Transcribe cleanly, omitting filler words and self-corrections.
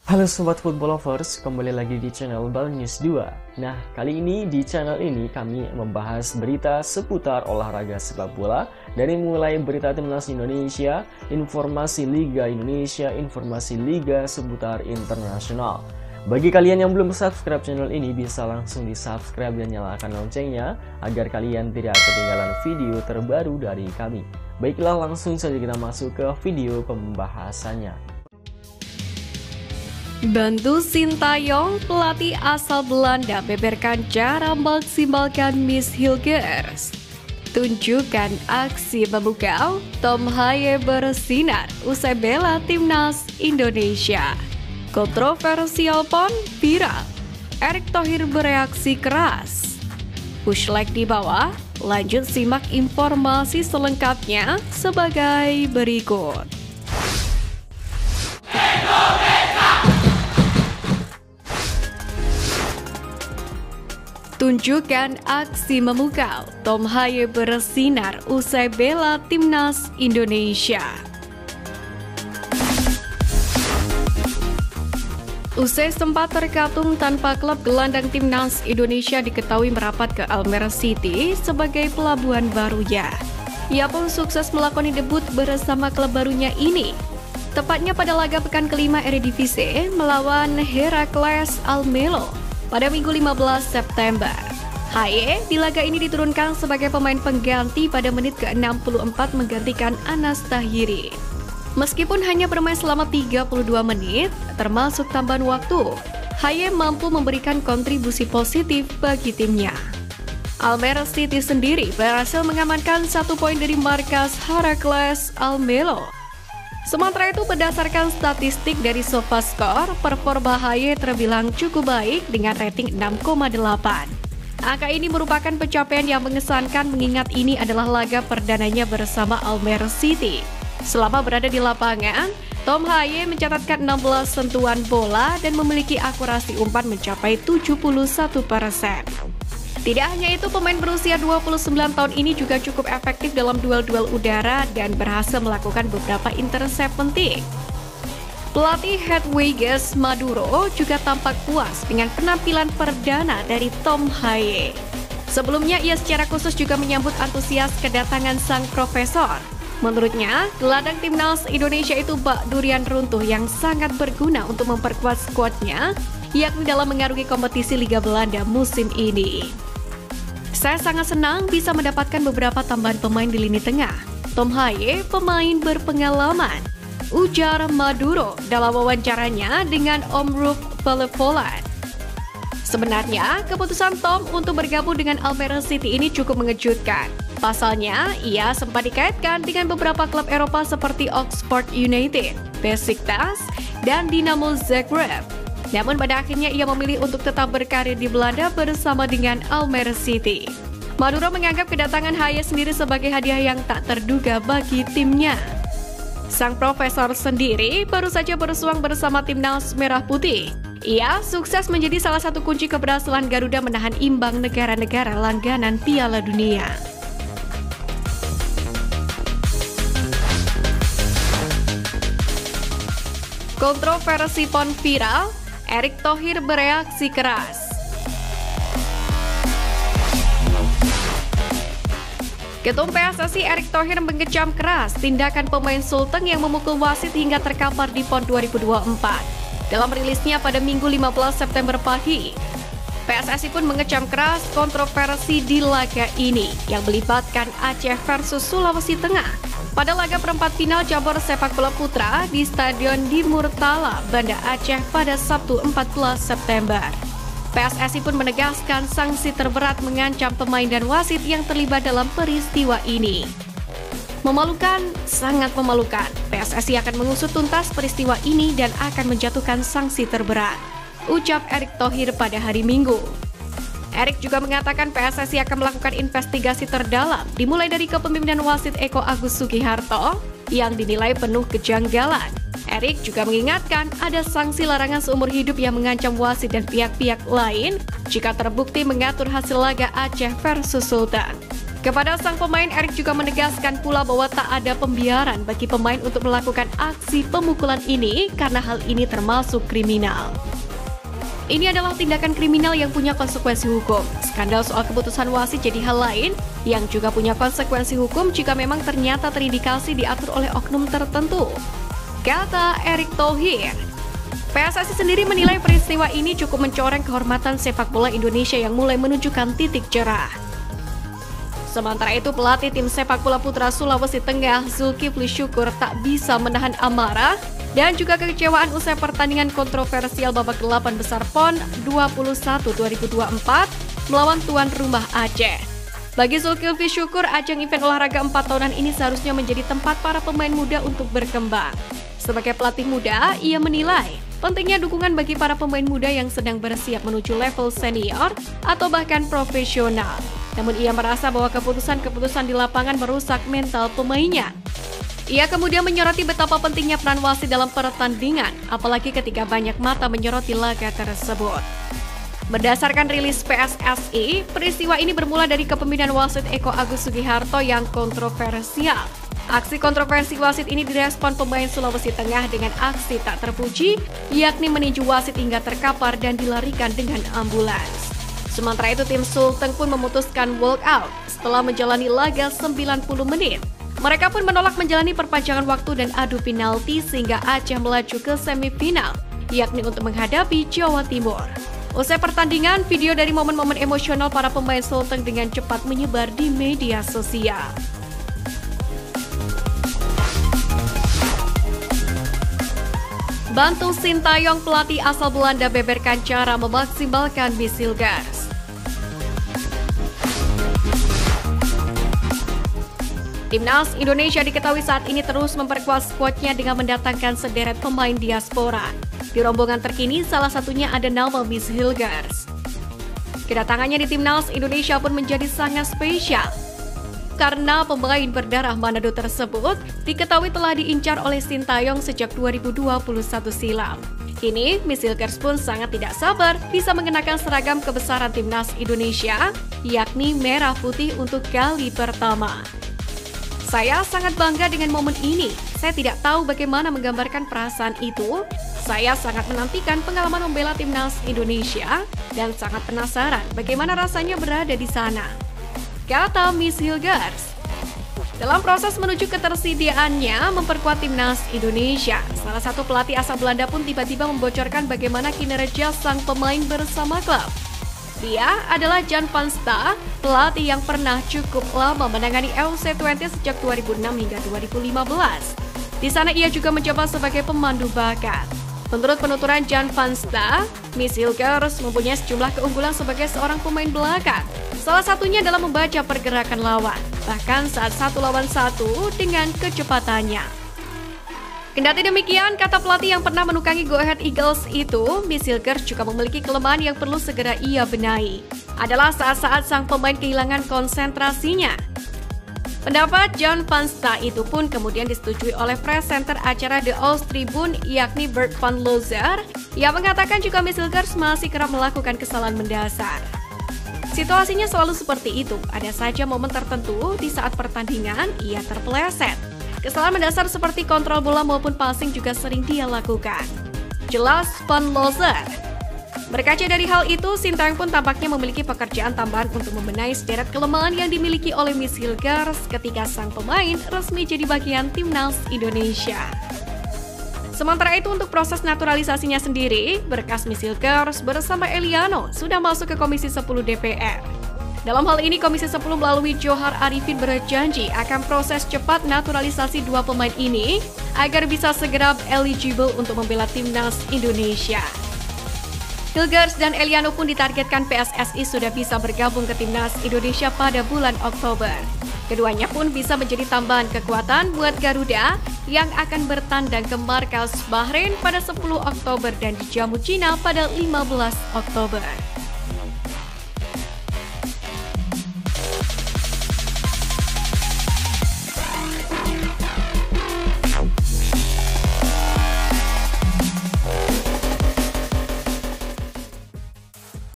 Halo Sobat Football Lovers, kembali lagi di channel Bal News 2. Nah, kali ini di channel ini kami membahas berita seputar olahraga sepak bola. Dari mulai berita timnas Indonesia, informasi Liga Indonesia, informasi Liga seputar internasional. Bagi kalian yang belum subscribe channel ini, bisa langsung di subscribe dan nyalakan loncengnya agar kalian tidak ketinggalan video terbaru dari kami. Baiklah, langsung saja kita masuk ke video pembahasannya. Bantu Sintayong, pelatih asal Belanda beberkan cara maksimalkan Miss Hilgers. Tunjukkan aksi memukau, Tom Haye bersinar usai bela timnas Indonesia. Kontroversial pon viral, Erick Thohir bereaksi keras. Push like di bawah, lanjut simak informasi selengkapnya sebagai berikut. Tunjukkan aksi memukau, Tom Haye bersinar usai bela timnas Indonesia. Usai sempat terkatung tanpa klub, gelandang timnas Indonesia diketahui merapat ke Almere City sebagai pelabuhan barunya. Ia pun sukses melakoni debut bersama klub barunya ini, tepatnya pada laga pekan kelima Eredivisie melawan Heracles Almelo pada Minggu 15 September. Haye di laga ini diturunkan sebagai pemain pengganti pada menit ke-64 menggantikan Anas Tahiri. Meskipun hanya bermain selama 32 menit, termasuk tambahan waktu, Haye mampu memberikan kontribusi positif bagi timnya. Almere City sendiri berhasil mengamankan 1 poin dari markas Heracles Almelo. Sementara itu, berdasarkan statistik dari SofaScore, performa Haye terbilang cukup baik dengan rating 6,8. Angka ini merupakan pencapaian yang mengesankan mengingat ini adalah laga perdananya bersama Almere City. Selama berada di lapangan, Tom Haye mencatatkan 16 sentuhan bola dan memiliki akurasi umpan mencapai 71%. Tidak hanya itu, pemain berusia 29 tahun ini juga cukup efektif dalam duel-duel udara dan berhasil melakukan beberapa intercept penting. Pelatih Hedwiges Maduro juga tampak puas dengan penampilan perdana dari Tom Haye. Sebelumnya, ia secara khusus juga menyambut antusias kedatangan sang profesor. Menurutnya, gelandang timnas Indonesia itu bak durian runtuh yang sangat berguna untuk memperkuat skuadnya, yakni dalam mengarungi kompetisi Liga Belanda musim ini. Saya sangat senang bisa mendapatkan beberapa tambahan pemain di lini tengah. Tom Haye pemain berpengalaman, ujar Maduro dalam wawancaranya dengan Omroep Pelevoland. Sebenarnya, keputusan Tom untuk bergabung dengan Almere City ini cukup mengejutkan. Pasalnya, ia sempat dikaitkan dengan beberapa klub Eropa seperti Oxford United, Besiktas, dan Dinamo Zagreb. Namun pada akhirnya ia memilih untuk tetap berkarir di Belanda bersama dengan Almere City. Maduro menganggap kedatangan Haye sendiri sebagai hadiah yang tak terduga bagi timnya. Sang profesor sendiri baru saja bersuang bersama timnas Merah Putih. Ia sukses menjadi salah satu kunci keberhasilan Garuda menahan imbang negara-negara langganan Piala Dunia. Kontroversi pon viral, Erick Thohir bereaksi keras. Ketum PSSI Erick Thohir mengecam keras tindakan pemain Sulteng yang memukul wasit hingga terkapar di PON 2024. Dalam rilisnya pada Minggu 15 September pagi, PSSI pun mengecam keras kontroversi di laga ini yang melibatkan Aceh versus Sulawesi Tengah pada laga perempat final cabur sepak bola putra di Stadion di Murtala, Banda Aceh pada Sabtu 14 September. PSSI pun menegaskan sanksi terberat mengancam pemain dan wasit yang terlibat dalam peristiwa ini. Memalukan, sangat memalukan. PSSI akan mengusut tuntas peristiwa ini dan akan menjatuhkan sanksi terberat, ucap Erick Thohir pada hari Minggu. Erick juga mengatakan PSSI akan melakukan investigasi terdalam, dimulai dari kepemimpinan wasit Eko Agus Sugiharto yang dinilai penuh kejanggalan. Erick juga mengingatkan ada sanksi larangan seumur hidup yang mengancam wasit dan pihak-pihak lain jika terbukti mengatur hasil laga Aceh versus Sultan. Kepada sang pemain, Erik juga menegaskan pula bahwa tak ada pembiaran bagi pemain untuk melakukan aksi pemukulan ini karena hal ini termasuk kriminal. Ini adalah tindakan kriminal yang punya konsekuensi hukum. Skandal soal keputusan wasit jadi hal lain yang juga punya konsekuensi hukum jika memang ternyata terindikasi diatur oleh oknum tertentu, kata Erick Thohir. PSSI sendiri menilai peristiwa ini cukup mencoreng kehormatan sepak bola Indonesia yang mulai menunjukkan titik cerah. Sementara itu, pelatih tim sepak bola putra Sulawesi Tengah, Zulkifli Syukur, tak bisa menahan amarah dan juga kekecewaan usai pertandingan kontroversial babak 8 besar PON 21 2024 melawan tuan rumah Aceh. Bagi Zulkifli Syukur, ajang event olahraga 4 tahunan ini seharusnya menjadi tempat para pemain muda untuk berkembang. Sebagai pelatih muda, ia menilai pentingnya dukungan bagi para pemain muda yang sedang bersiap menuju level senior atau bahkan profesional. Namun ia merasa bahwa keputusan-keputusan di lapangan merusak mental pemainnya. Ia kemudian menyoroti betapa pentingnya peran wasit dalam pertandingan, apalagi ketika banyak mata menyoroti laga tersebut. Berdasarkan rilis PSSI, peristiwa ini bermula dari kepemimpinan wasit Eko Agus Sugiharto yang kontroversial. Aksi kontroversi wasit ini direspon pemain Sulawesi Tengah dengan aksi tak terpuji, yakni meninju wasit hingga terkapar dan dilarikan dengan ambulans. Sementara itu, tim Sulteng pun memutuskan walk out setelah menjalani laga 90 menit. Mereka pun menolak menjalani perpanjangan waktu dan adu penalti sehingga Aceh melaju ke semifinal, yakni untuk menghadapi Jawa Timur. Usai pertandingan, video dari momen-momen emosional para pemain Sulteng dengan cepat menyebar di media sosial. Bantu Sintayong, pelatih asal Belanda beberkan cara memaksimalkan Miss Hilgers. Timnas Indonesia diketahui saat ini terus memperkuat skuadnya dengan mendatangkan sederet pemain diaspora. Di rombongan terkini, salah satunya ada nama Miss Hilgers. Kedatangannya di Timnas Indonesia pun menjadi sangat spesial, karena pemain berdarah Manado tersebut diketahui telah diincar oleh Sintayong sejak 2021 silam. Kini, Miss Hilgers pun sangat tidak sabar bisa mengenakan seragam kebesaran Timnas Indonesia, yakni merah putih untuk kali pertama. Saya sangat bangga dengan momen ini. Saya tidak tahu bagaimana menggambarkan perasaan itu. Saya sangat menantikan pengalaman membela Timnas Indonesia dan sangat penasaran bagaimana rasanya berada di sana, kata Miss Hilgers. Dalam proses menuju ketersediaannya memperkuat Timnas Indonesia, salah satu pelatih asal Belanda pun tiba-tiba membocorkan bagaimana kinerja sang pemain bersama klub. Dia adalah Jan van Sta, pelatih yang pernah cukup lama menangani LC20 sejak 2006 hingga 2015. Di sana ia juga menjabat sebagai pemandu bakat. Menurut penuturan Jan van Sta, Miss Hilgers mempunyai sejumlah keunggulan sebagai seorang pemain belakang. Salah satunya dalam membaca pergerakan lawan, bahkan saat 1 lawan 1 dengan kecepatannya. Kendati demikian, kata pelatih yang pernah menukangi Go Ahead Eagles itu, Miss Hilgers juga memiliki kelemahan yang perlu segera ia benahi. Adalah saat-saat sang pemain kehilangan konsentrasinya. Pendapat Jan van Sta itu pun kemudian disetujui oleh presenter acara The Oost-Tribune, yakni Bert van Lozer, yang mengatakan jika Miss Hilgers masih kerap melakukan kesalahan mendasar. Situasinya selalu seperti itu, ada saja momen tertentu di saat pertandingan ia terpeleset. Kesalahan mendasar seperti kontrol bola maupun passing juga sering dia lakukan, jelas Van Lozer. Berkaca dari hal itu, Sintayong pun tampaknya memiliki pekerjaan tambahan untuk membenahi sederet kelemahan yang dimiliki oleh Miss Hilgers ketika sang pemain resmi jadi bagian Timnas Indonesia. Sementara itu, untuk proses naturalisasinya sendiri, berkas Miss Hilgers bersama Eliano sudah masuk ke Komisi 10 DPR. Dalam hal ini, Komisi 10 melalui Johar Arifin berjanji akan proses cepat naturalisasi dua pemain ini agar bisa segera eligible untuk membela Timnas Indonesia. Hilgers dan Eliano pun ditargetkan PSSI sudah bisa bergabung ke Timnas Indonesia pada bulan Oktober. Keduanya pun bisa menjadi tambahan kekuatan buat Garuda yang akan bertandang ke markas Bahrain pada 10 Oktober dan dijamu Cina pada 15 Oktober.